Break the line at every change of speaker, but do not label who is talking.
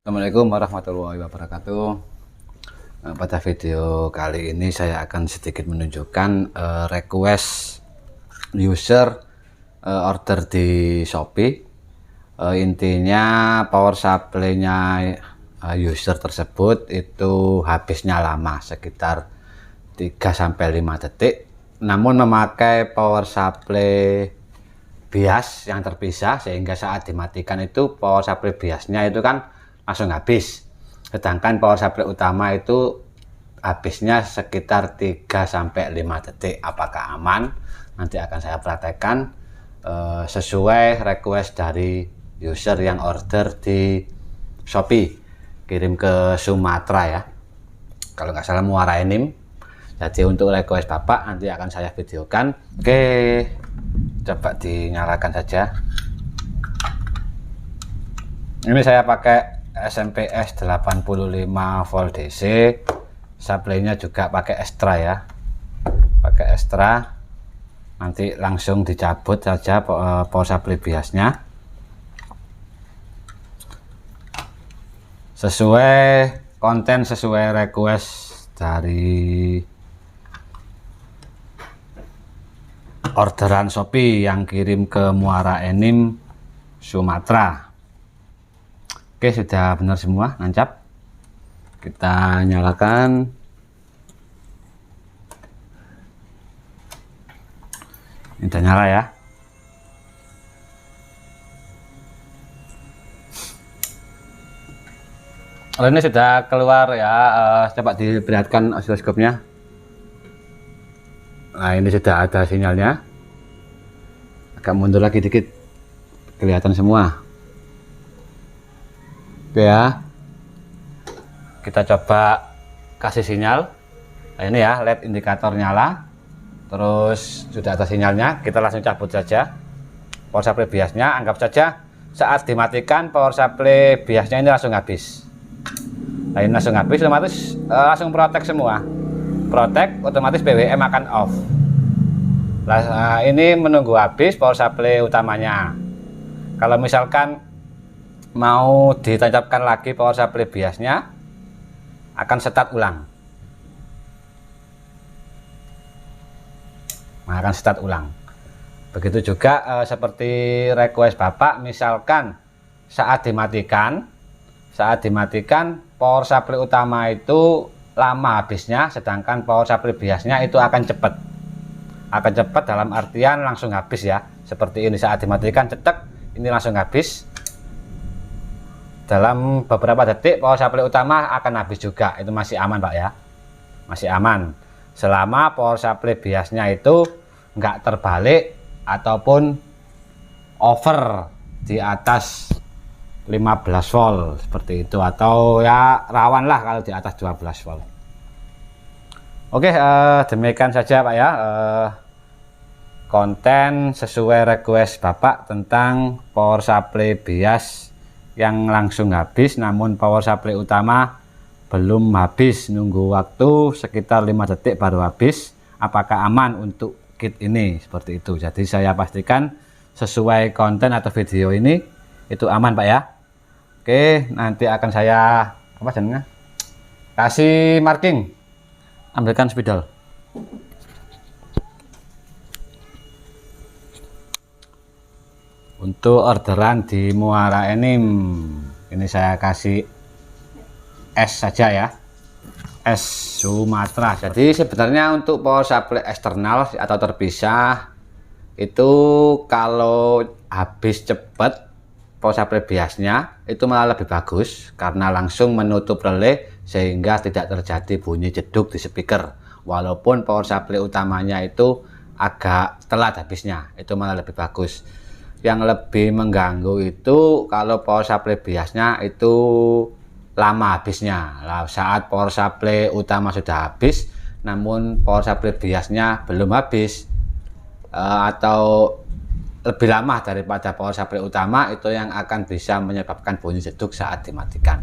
Assalamualaikum warahmatullahi wabarakatuh. Pada video kali ini saya akan sedikit menunjukkan request user order di Shopee. Intinya power supply-nya user tersebut itu habisnya lama, sekitar 3-5 detik, namun memakai power supply bias yang terpisah, sehingga saat dimatikan itu power supply biasnya itu kan langsung habis, sedangkan power supply utama itu habisnya sekitar 3-5 detik. Apakah aman? Nanti akan saya praktekkan sesuai request dari user yang order di Shopee, kirim ke Sumatera ya, kalau nggak salah Muara Enim. Jadi untuk request bapak nanti akan saya videokan. Oke, coba dinyalakan saja. Ini saya pakai SMPS 85 volt DC, supply-nya juga pakai ekstra ya, pakai ekstra. Nanti langsung dicabut saja power supply biasnya sesuai konten, sesuai request dari orderan Shopee yang kirim ke Muara Enim, Sumatera. Oke, sudah benar semua, nancap. Kita nyalakan. Ini udah nyala ya. Kalau ini sudah keluar ya, coba diperlihatkan osiloskopnya. Nah, ini sudah ada sinyalnya. Agak mundur lagi dikit, kelihatan semua. Oke ya, kita coba kasih sinyal. Nah, ini ya, LED indikator nyala, terus sudah ada sinyalnya. Kita langsung cabut saja power supply biasnya. Anggap saja saat dimatikan power supply biasnya ini langsung habis. Nah, ini langsung habis, otomatis langsung protek semua, protek, otomatis BWM akan off. Nah, ini menunggu habis power supply utamanya. Kalau misalkan mau ditancapkan lagi power supply biasnya, akan start ulang. Nah, akan start ulang. Begitu juga seperti request bapak, misalkan saat dimatikan power supply utama itu lama habisnya, sedangkan power supply biasnya itu akan cepat dalam artian langsung habis ya. Seperti ini, saat dimatikan cetek, ini langsung habis. Dalam beberapa detik power supply utama akan habis juga. Itu masih aman pak ya, masih aman selama power supply biasnya itu nggak terbalik ataupun over di atas 15 volt seperti itu, atau ya rawan lah kalau di atas 12 volt. Oke, demikian saja pak ya, konten sesuai request bapak tentang power supply bias yang langsung habis, namun power supply utama belum habis, nunggu waktu sekitar 5 detik baru habis. Apakah aman untuk kit ini? Seperti itu. Jadi saya pastikan sesuai konten atau video ini itu aman pak ya. Oke, nanti akan saya kasih marking, ambilkan spidol. Untuk orderan di Muara Enim, ini saya kasih S saja ya, S Sumatera. Jadi sebenarnya untuk power supply eksternal atau terpisah itu kalau habis cepat power supply biasnya itu malah lebih bagus, karena langsung menutup relay sehingga tidak terjadi bunyi jeduk di speaker. Walaupun power supply utamanya itu agak telat habisnya, itu malah lebih bagus. Yang lebih mengganggu itu kalau power supply biasnya itu lama habisnya. Nah, saat power supply utama sudah habis namun power supply biasnya belum habis, atau lebih lama daripada power supply utama, itu yang akan bisa menyebabkan bunyi jeduk saat dimatikan.